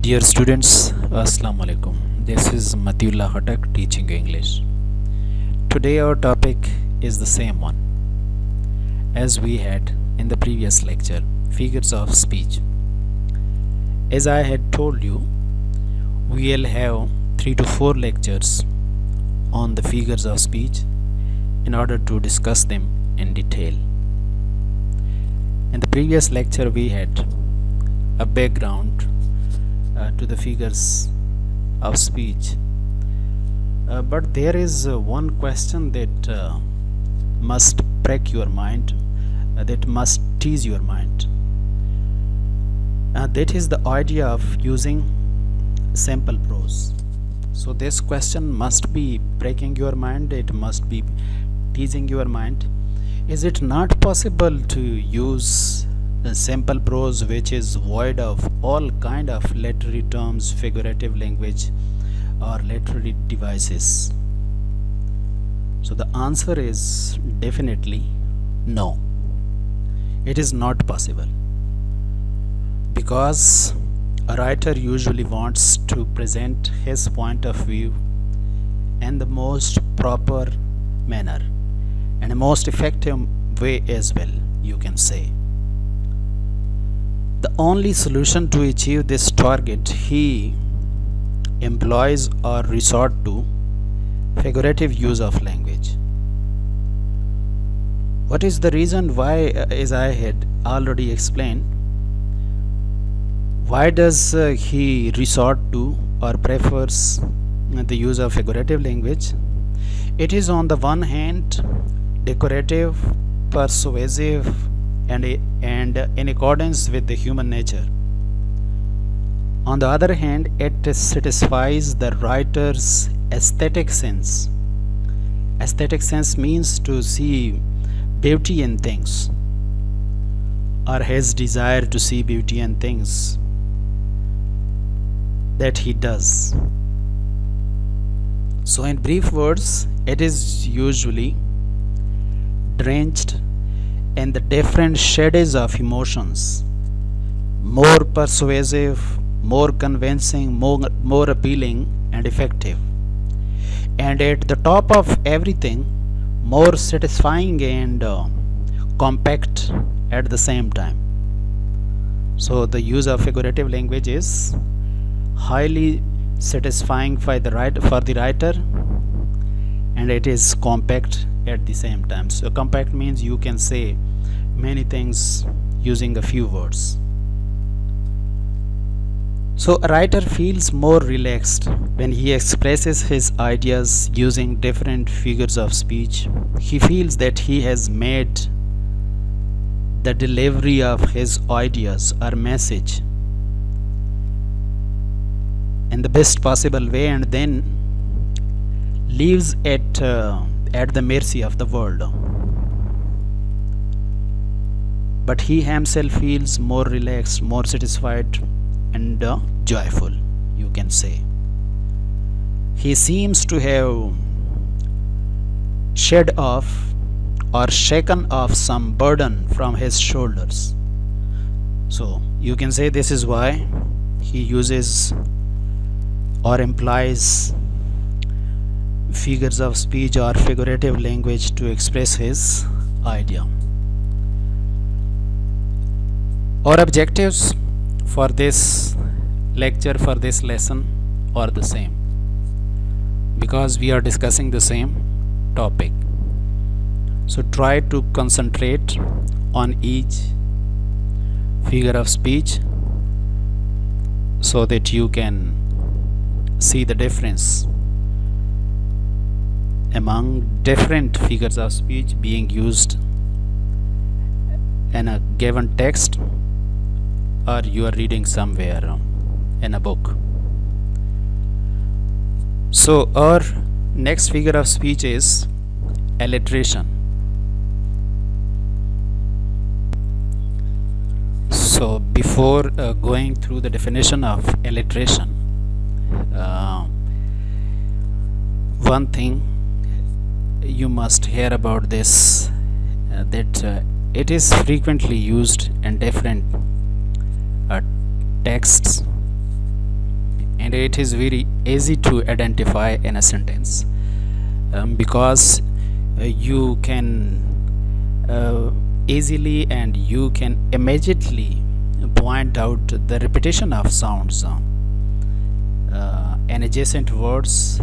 Dear students, Assalamu alaikum. This is Matiullah Hatak teaching English. Today our topic is the same one as we had in the previous lecture, figures of speech. As I had told you, we will have 3 to 4 lectures on the figures of speech in order to discuss them in detail. In the previous lecture we had a background to the figures of speech, but there is one question that must prick your mind, that must tease your mind. That is the idea of using sample prose. So this question must be breaking your mind, it must be teasing your mind. Is it not possible to use a sample prose which is void of all kind of literary terms, figurative language or literary devices? So the answer is definitely no. It is not possible, because a writer usually wants to present his point of view in the most proper manner and a most effective way as well, you can say. The only solution to achieve this target he employs or resort to figurative use of language. What is the reason why, as I had already explained, why does he resort to or prefers the use of figurative language? It is on the one hand decorative, persuasive, and in accordance with the human nature. On the other hand, it satisfies the writer's aesthetic sense. Aesthetic sense means to see beauty in things, or his desire to see beauty in things that he does. So in brief words, it is usually drenched in the different shades of emotions, more persuasive, more convincing, more appealing and effective, and at the top of everything, more satisfying and compact at the same time. So the use of figurative language is highly satisfying for the writer, and it is compact at the same time. So compact means you can say many things using a few words. So a writer feels more relaxed when he expresses his ideas using different figures of speech. He feels that he has made the delivery of his ideas or message in the best possible way, and then leaves it at the mercy of the world. But he himself feels more relaxed, more satisfied and joyful, you can say. He seems to have shed off or shaken off some burden from his shoulders. So you can say this is why he uses or implies figures of speech or figurative language to express his idea. Our objectives for this lecture, for this lesson, are the same, because we are discussing the same topic. So try to concentrate on each figure of speech so that you can see the difference among different figures of speech being used in a given text, or you are reading somewhere in a book. So our next figure of speech is alliteration. So before going through the definition of alliteration, one thing you must hear about this, that it is frequently used in different texts and it is very easy to identify in a sentence, because you can easily and you can immediately point out the repetition of sounds and adjacent words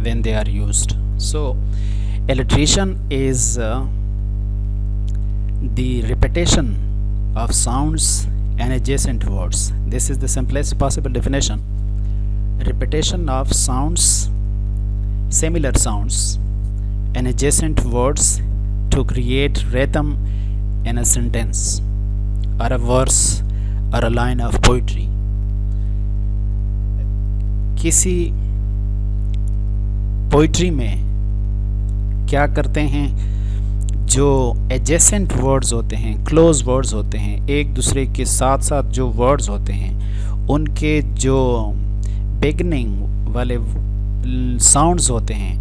when they are used. So alliteration is the repetition of sounds and adjacent words. This is the simplest possible definition. Repetition of sounds, similar sounds, and adjacent words to create rhythm in a sentence or a verse or a line of poetry. किसी poetry में क्या करते हैं, जो adjacent words होते हैं, close words होते हैं, एक दूसरे के साथ साथ जो वर्ड्स होते हैं उनके जो बिगनिंग वाले साउंड्स होते हैं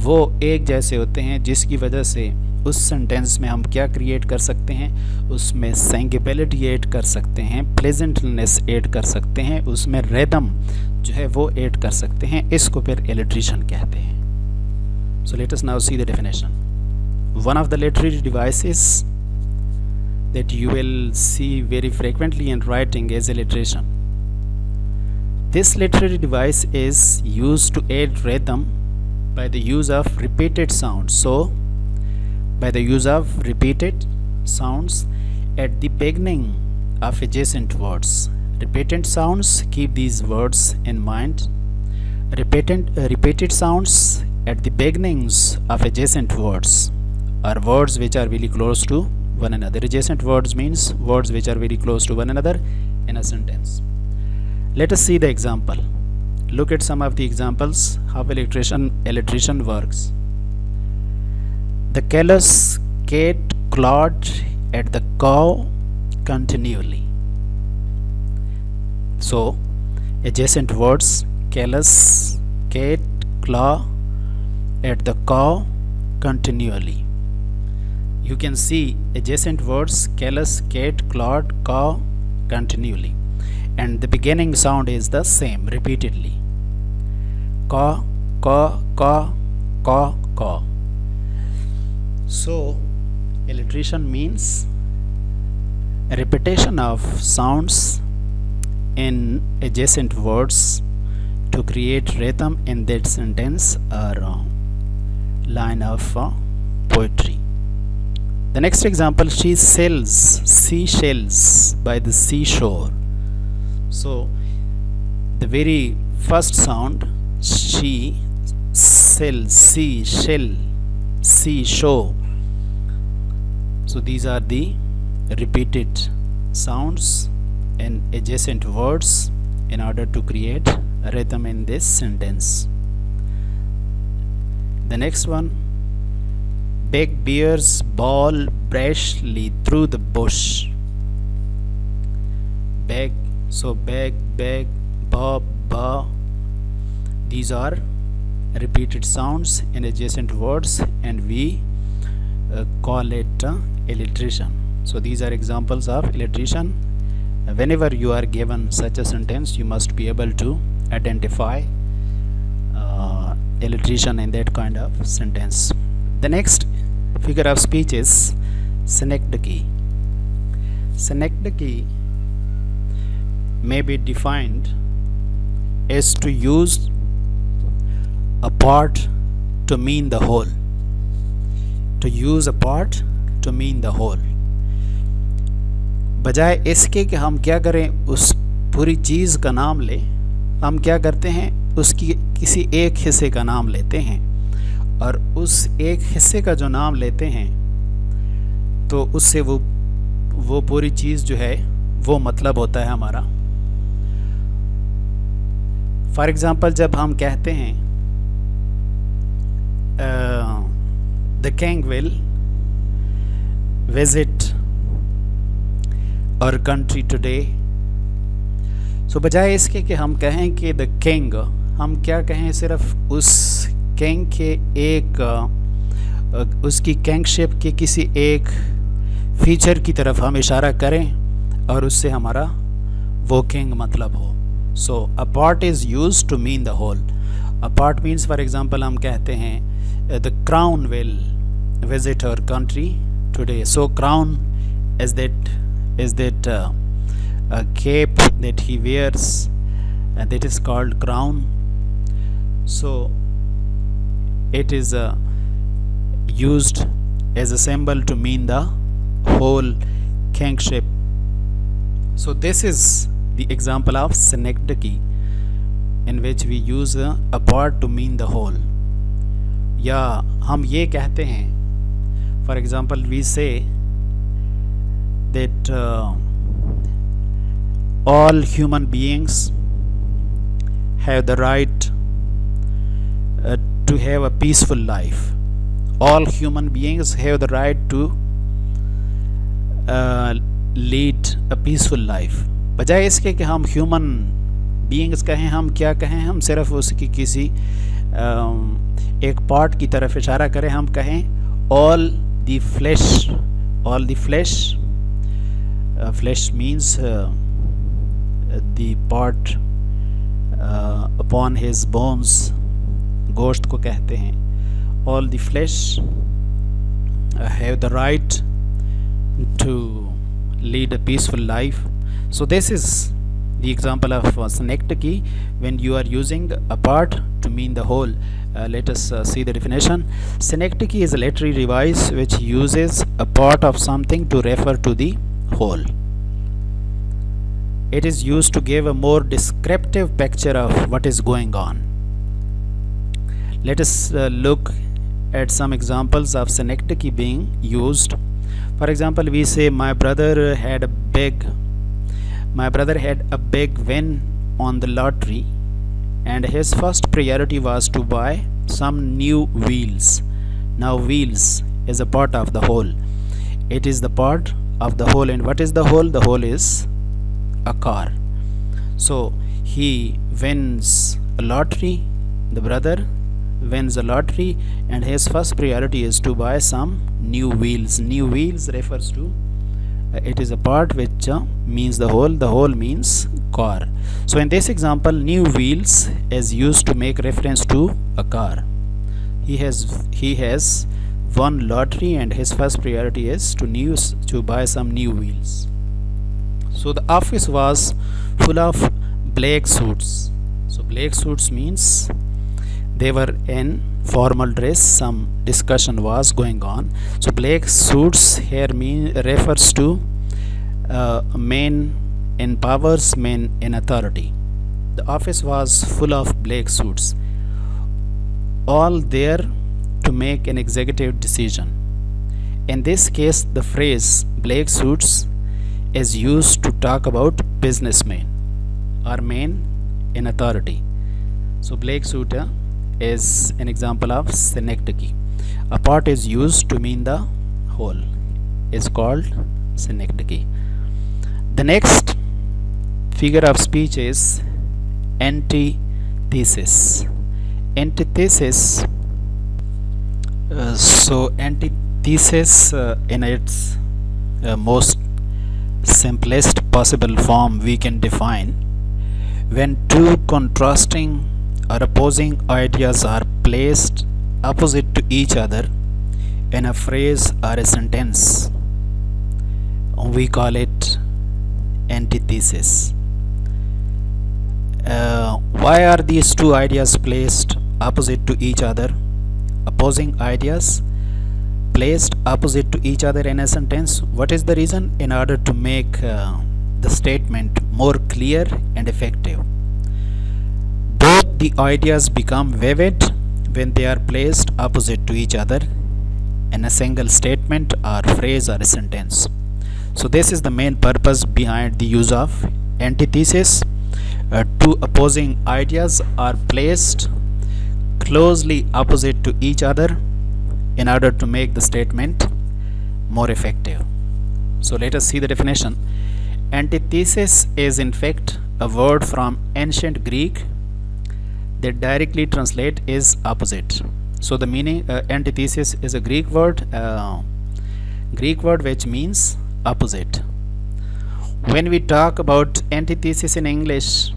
वो एक जैसे होते हैं, जिसकी वजह से उस सेंटेंस में हम क्या क्रिएट कर सकते हैं, उसमें सिंगुलरिटी ऐड कर सकते हैं, प्लेजेंटनेस ऐड कर सकते हैं, उसमें रिदम जो है वो ऐड कर सकते हैं. इसको फिर एलिट्रेशन कहते हैं. So let us now see the definition. One of the literary devices that you will see very frequently in writing is alliteration. This literary device is used to aid rhythm by the use of repeated sounds. So, by the use of repeated sounds at the beginning of adjacent words. Repeated sounds, keep these words in mind. Repeated sounds at the beginnings of adjacent words are words which are really close to one another. Adjacent words means words which are very close to one another in a sentence. Let us see the example. Look at some of the examples how alliteration works. The callous cat clawed at the cow continually. So adjacent words, callous cat claw at the cow continually. You can see adjacent words, callous cat clawed cow continually, and the beginning sound is the same repeatedly. Caw, caw, caw, caw, caw. So alliteration means a repetition of sounds in adjacent words to create rhythm in that sentence or line of poetry. The next example, she sells seashells by the seashore. So the very first sound, she sells, seashell, seashore. So these are the repeated sounds in adjacent words in order to create a rhythm in this sentence. The next one, big bears bawl brashly through the bush. Beg, so beg, beg, ba, ba. These are repeated sounds in adjacent words and we call it alliteration. So these are examples of alliteration. Whenever you are given such a sentence, you must be able to identify alliteration in that kind of sentence. The next figure of speech is synecdoche. Synecdoche may be defined as to use a part to mean the whole. To use a part to mean the whole. बजाय इसके कि हम क्या करें, उस पूरी चीज़ का नाम लें, हम क्या करते हैं, उसकी किसी एक हिस्से का नाम लेते हैं और उस एक हिस्से का जो नाम लेते हैं तो उससे वो पूरी चीज़ जो है वो मतलब होता है हमारा. फॉर एग्ज़ाम्पल, जब हम कहते हैं द किंग विल विजिट और कंट्री टुडे, सो बजाय इसके कि हम कहें कि द किंग, हम क्या कहें, सिर्फ उस किंग के एक उसकी किंगशिप के किसी एक फीचर की तरफ हम इशारा करें और उससे हमारा वो किंग मतलब हो. So a part is used to mean the whole. A part means, for example, हम कहते हैं the crown will visit our country today. So crown is that a cape that he wears, and that is called crown. So it is used as a symbol to mean the whole kingship. So this is the example of synecdoche, in which we use a part to mean the whole. या हम ये कहते हैं, for example, we say that all human beings have the right to have a peaceful life. All human beings have the right to lead a peaceful life. बजाय इसके कि हम human beings कहें, हम क्या कहें, हम सिर्फ उसकी किसी एक पार्ट की तरफ इशारा करें, हम कहें all the flesh. Flesh means the part upon his bones, गोश्त को कहते हैं. All the flesh have the right to lead a peaceful life. So this is the example of synecdoche, when you are using a part to mean the whole. Let us see the definition. Synecdoche is a literary device which uses a part of something to refer to the whole. It is used to give a more descriptive picture of what is going on. Let us look at some examples of synecdoche being used. For example, we say my brother had a big win on the lottery, and his first priority was to buy some new wheels. Now wheels is a part of the whole. It is the part of the whole. And what is the whole? The whole is a car. So he wins a lottery, the brother wins a lottery, and his first priority is to buy some new wheels. New wheels refers to it is a part which means the whole. The whole means car. So in this example, new wheels is used to make reference to a car. He has won lottery, and his first priority is to buy some new wheels. So the office was full of black suits. So black suits means they were in formal dress. Some discussion was going on. So black suits here refers to men in powers, men in authority. The office was full of black suits, all there to make an executive decision. In this case, the phrase black suits is used to talk about businessmen or men in authority. So black suit is an example of synecdoche. A part is used to mean the whole, is called synecdoche. The next figure of speech is antithesis. Antithesis. So antithesis in its most simplest possible form we can define when two contrasting or opposing ideas are placed opposite to each other in a phrase or a sentence. We call it antithesis. Why are these two ideas placed opposite to each other? Opposing ideas placed opposite to each other in a sentence. What is the reason? In order to make the statement more clear and effective. Both the ideas become vivid when they are placed opposite to each other in a single statement or phrase or a sentence. So this is the main purpose behind the use of antithesis. Two opposing ideas are placed closely opposite to each other in order to make the statement more effective. So let us see the definition. Antithesis is in fact a word from ancient Greek that directly translate is opposite. So the meaning antithesis is a Greek word which means opposite. When we talk about antithesis in English,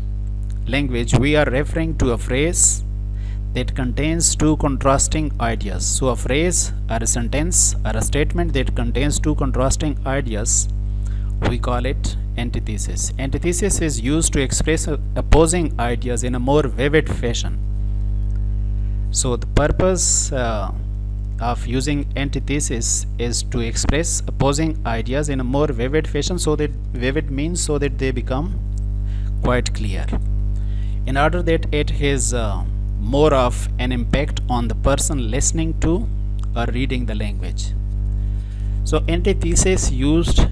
language, we are referring to a phrase that contains two contrasting ideas. So a phrase or a sentence or a statement that contains two contrasting ideas, we call it antithesis. Antithesis is used to express opposing ideas in a more vivid fashion. So the purpose of using antithesis is to express opposing ideas in a more vivid fashion, so that vivid means so that they become quite clear, in order that it has more of an impact on the person listening to or reading the language. So antithesis used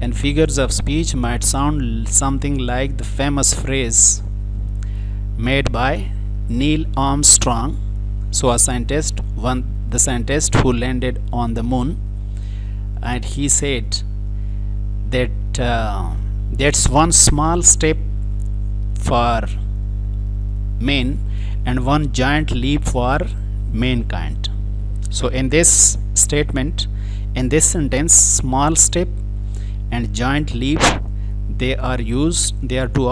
in figures of speech might sound something like the famous phrase made by Neil Armstrong, so the scientist who landed on the moon, and he said that that's one small step for man and one giant leap for mankind. So in this statement, in this sentence, small step and giant leap, they are two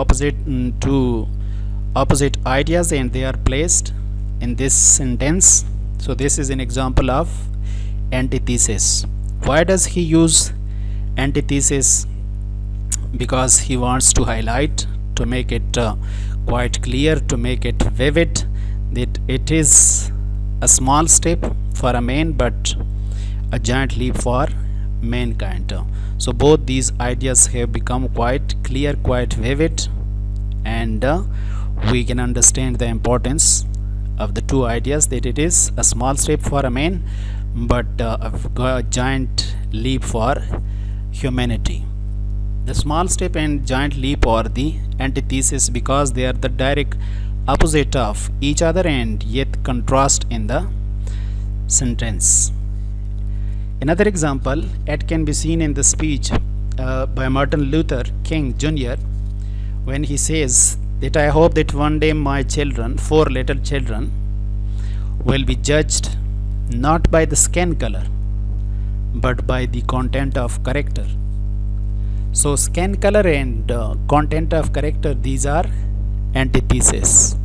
opposite ideas, and they are placed in this sentence. So this is an example of antithesis. Why does he use antithesis? Because he wants to highlight, to make it quite clear, to make it vivid, that it is a small step for a man but a giant leap for mankind. So both these ideas have become quite clear, quite vivid, and we can understand the importance of the two ideas, that it is a small step for a man but a giant leap for humanity. The small step and giant leap are the antithesis because they are the direct opposite of each other and yet contrast in the sentence. Another example, it can be seen in the speech by Martin Luther King Jr. when he says that I hope that one day my children, 4 little children, will be judged not by the skin color but by the content of character. So skin color and content of character, these are antitheses.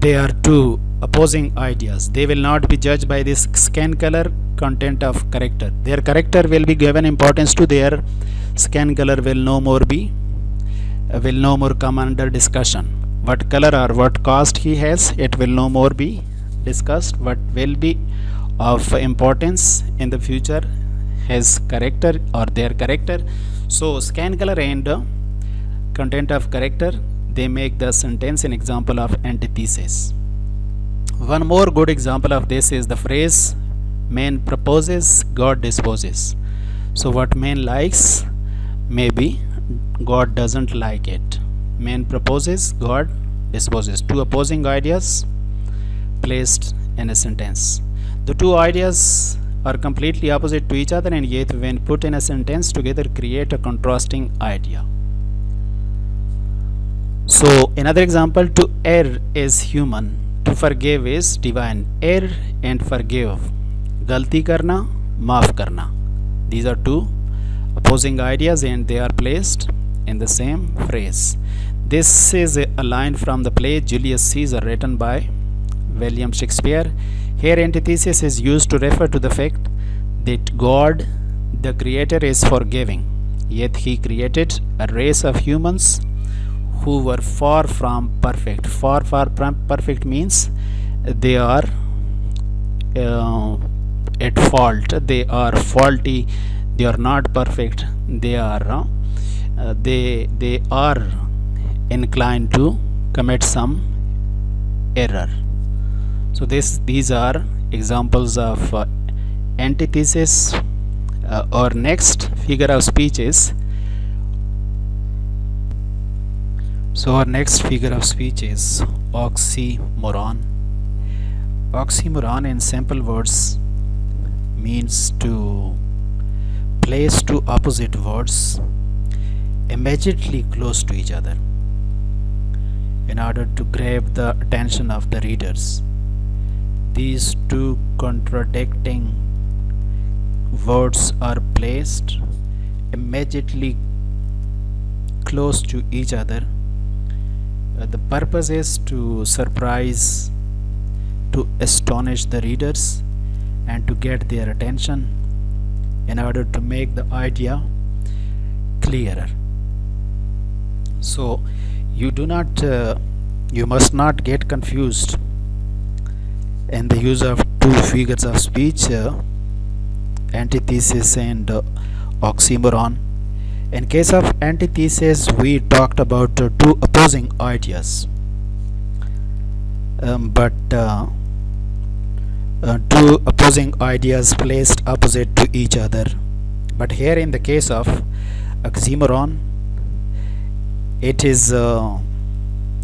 They are two opposing ideas. They will not be judged by this skin color, content of character. Their character will be given importance to, their skin color will no more come under discussion. What color or what caste he has, it will no more be discussed. What will be of importance in the future, his character or their character. So skin color and content of character, they make the sentence an example of antithesis. One more good example of this is the phrase man proposes, God disposes. So what man likes, maybe God doesn't like it. Man proposes, God disposes. Two opposing ideas placed in a sentence. The two ideas are completely opposite to each other, and yet when put in a sentence together create a contrasting idea. So another example, to err is human, to forgive is divine. Err and forgive, galti karna, maaf karna. These are two opposing ideas and they are placed in the same phrase. This is a line from the play Julius Caesar, written by William Shakespeare. Here antithesis is used to refer to the fact that God, the creator, is forgiving, yet he created a race of humans who were far from perfect. Far from perfect means they are at fault, they are faulty, they are not perfect, they are inclined to commit some error. So these are examples of antithesis. Our next figure of speech is oxymoron. Oxymoron in simple words means to place two opposite words immediately close to each other in order to grab the attention of the readers. These two contradicting words are placed immediately close to each other. The purpose is to surprise, to astonish the readers, and to get their attention in order to make the idea clearer. So you must not get confused in the use of two figures of speech, antithesis and oxymoron. In case of antithesis, we talked about two opposing ideas, but two opposing ideas placed opposite to each other. But here, in the case of oxymoron, it is the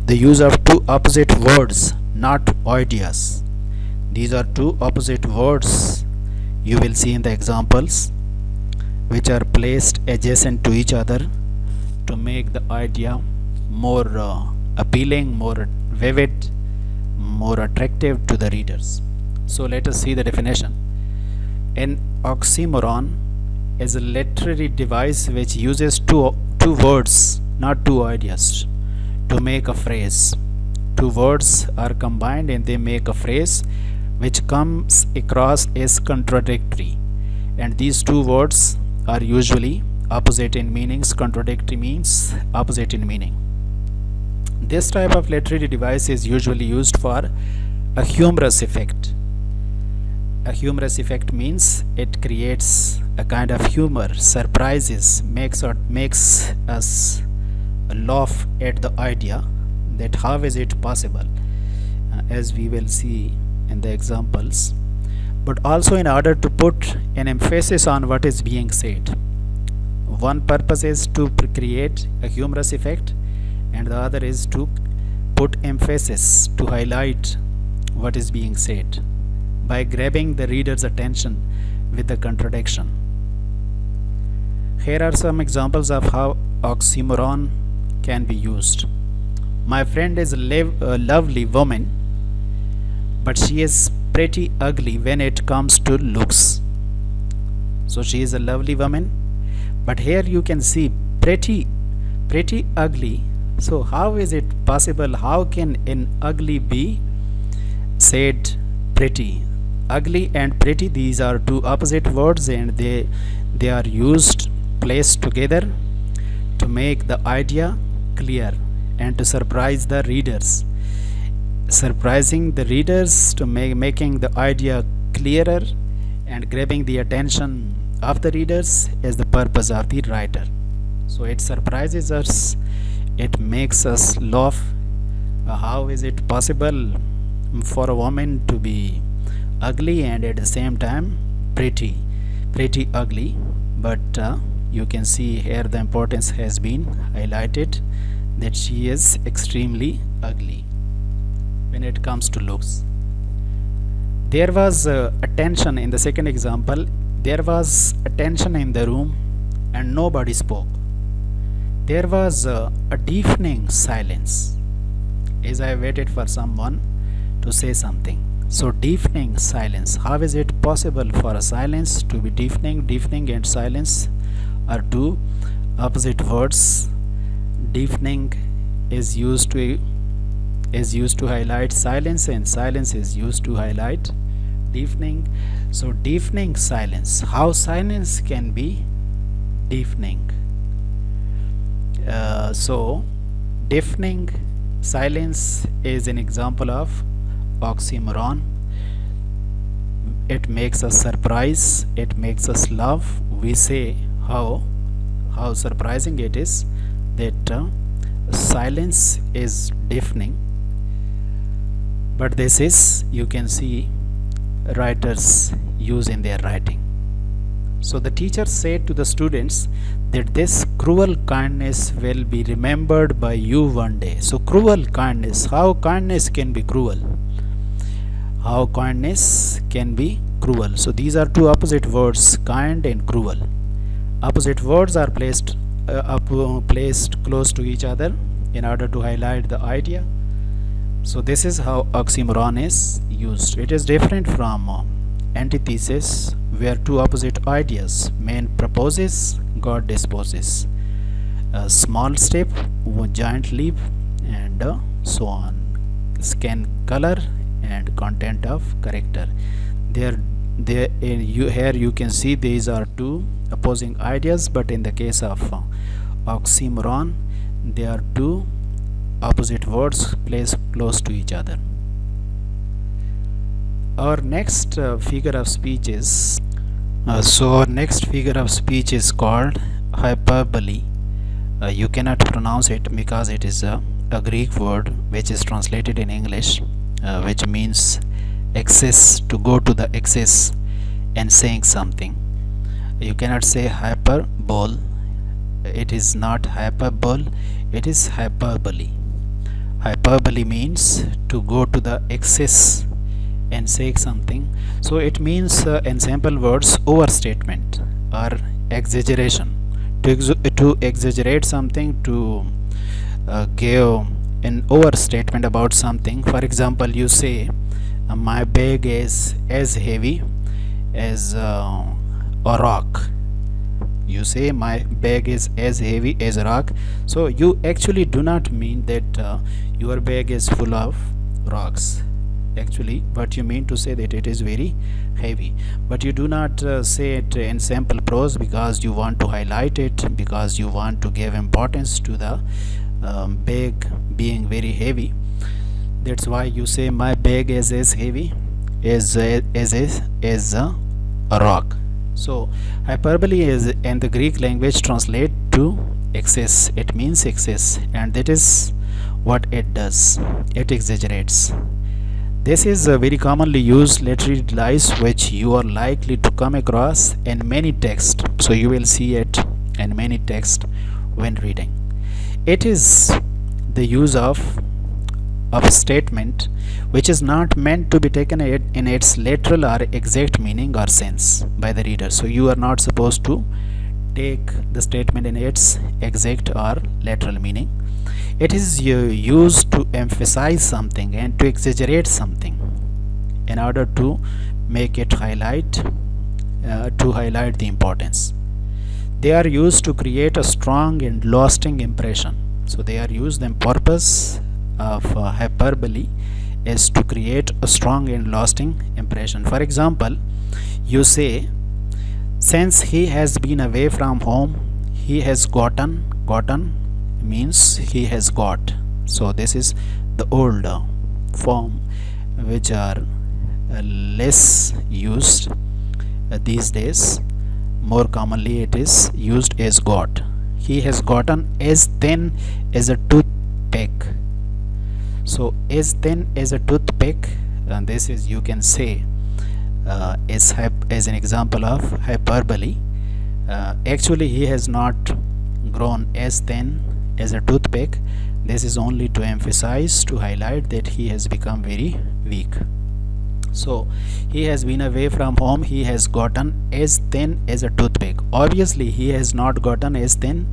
use of two opposite words, not ideas. These are two opposite words you will see in the examples, which are placed adjacent to each other to make the idea more appealing, more vivid, more attractive to the readers. So let us see the definition. An oxymoron is a literary device which uses two words, not two ideas, to make a phrase. Two words are combined and they make a phrase which comes across as contradictory, and these two words are usually opposite in meanings. Contradictory means opposite in meaning. This type of literary device is usually used for a humorous effect. A humorous effect means it creates a kind of humor, surprises, makes us laugh at the idea that how is it possible, as we will see in the examples, but also in order to put an emphasis on what is being said. One purpose is to create a humorous effect, and the other is to put emphasis, to highlight what is being said by grabbing the reader's attention with the contradiction. Here are some examples of how oxymoron can be used. My friend is a lovely woman, but she is pretty ugly when it comes to looks. So she is a lovely woman, but here you can see pretty ugly. So how is it possible? How can an ugly be said pretty? Ugly and pretty, these are two opposite words, and they are used, placed together to make the idea clear and to surprise the readers. Surprising the readers to making the idea clearer and grabbing the attention of the readers is the purpose of the writer. So it surprises us, it makes us laugh. How is it possible for a woman to be ugly and at the same time pretty ugly? But you can see here the importance has been highlighted, that she is extremely ugly when it comes to looks. There was attention in the second example. There was attention in the room and nobody spoke. There was a deafening silence as I waited for someone to say something. So deafening silence, how is it possible for a silence to be deafening? Deafening and silence are two opposite words. Deafening is used to highlight silence, and silence is used to highlight deafening. So deafening silence, how silence can be deafening? So deafening silence is an example of oxymoron. It makes us surprise, it makes us laugh. We say how surprising it is that silence is deafening. But this is, you can see, writers use in their writing. So the teacher said to the students that this cruel kindness will be remembered by you one day. So cruel kindness, how kindness can be cruel? How kindness can be cruel? So these are two opposite words, kind and cruel. Opposite words are placed close to each other in order to highlight the idea. So this is how oxymoron is used. It is different from antithesis, where two opposite ideas, man proposes, God disposes. a small step, giant leap, and so on. Scan color and content of character. Here you can see these are two opposing ideas, but in the case of oxymoron, they are two opposite words placed close to each other. Our next figure of speech is our next figure of speech is called hyperbole. You cannot pronounce it because it is a Greek word which is translated in English, which means excess, to go to the excess and saying something. You cannot say hyperbole. It is not hyperbole, it is hyperbole. Hyperbole means to go to the excess and say something. So it means in simple words, overstatement or exaggeration. To exaggerate something, to give an overstatement about something. For example, you say my bag is as heavy as a rock. You say my bag is as heavy as a rock. So you actually do not mean that your bag is full of rocks. Actually what you mean to say that it is very heavy, but you do not say it in simple prose because you want to highlight it, because you want to give importance to the bag being very heavy. That's why you say my bag is as heavy as a rock. So hyperbole is in the Greek language translate to excess. It means excess, and that is what it does. It exaggerates. This is a very commonly used literary device which you are likely to come across in many texts. So you will see it in many texts when reading. It is the use of a statement which is not meant to be taken in its literal or exact meaning or sense by the reader. So you are not supposed to take the statement in its exact or literal meaning. It is used to emphasize something and to exaggerate something in order to make it highlight the importance. They are used to create a strong and lasting impression. So they are used, the purpose of hyperbole is to create a strong and lasting impression. For example, you say, since he has been away from home, he has gotten means he has got. So this is the old form which are less used these days. More commonly it is used as got. He has gotten as thin as a toothpick. So as thin as a toothpick, and this is, you can say as an example of hyperbole. Actually he has not grown as thin as a toothpick. This is only to emphasize, to highlight that he has become very weak. So he has been away from home, he has gotten as thin as a toothpick. Obviously he has not gotten as thin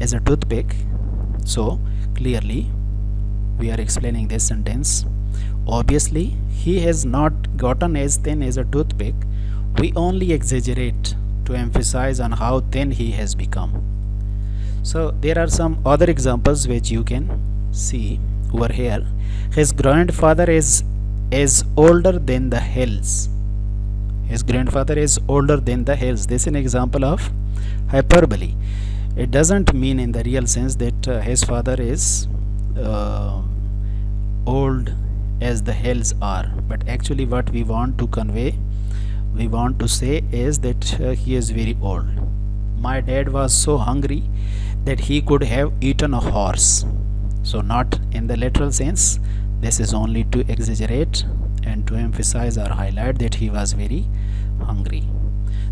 as a toothpick. So clearly we are explaining this sentence. Obviously he has not gotten as thin as a toothpick. We only exaggerate to emphasize on how thin he has become. So there are some other examples which you can see over here. His grandfather is older than the hills. His grandfather is older than the hills. This is an example of hyperbole. It doesn't mean in the real sense that his father is old as the hills are, but actually what we want to convey, we want to say is that he is very old. My dad was so hungry that he could have eaten a horse. So not in the literal sense. This is only to exaggerate and to emphasize or highlight that he was very hungry.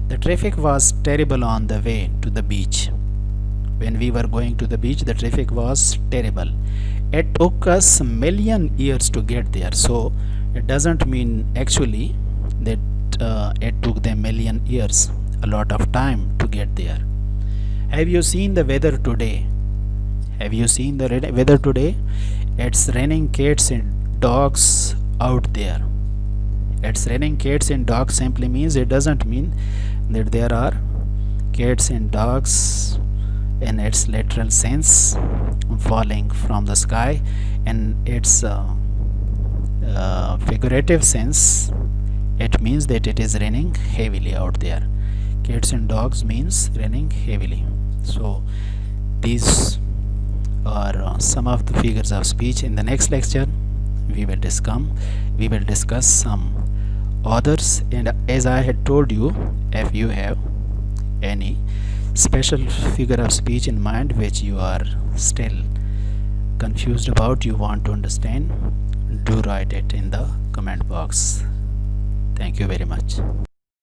The traffic was terrible on the way to the beach. When we were going to the beach, the traffic was terrible. It took us a million years to get there. So it doesn't mean actually that it took them million years, a lot of time to get there. Have you seen the weather today? Have you seen the weather today? It's raining cats and dogs out there. It's raining cats and dogs simply means, it doesn't mean that there are cats and dogs in its literal sense, falling from the sky. In its figurative sense, it means that it is raining heavily out there. Cats and dogs means raining heavily. So these are some of the figures of speech. In the next lecture we will discuss some others, and as I had told you, if you have any special figure of speech in mind which you are still confused about, you want to understand, do write it in the comment box. Thank you very much.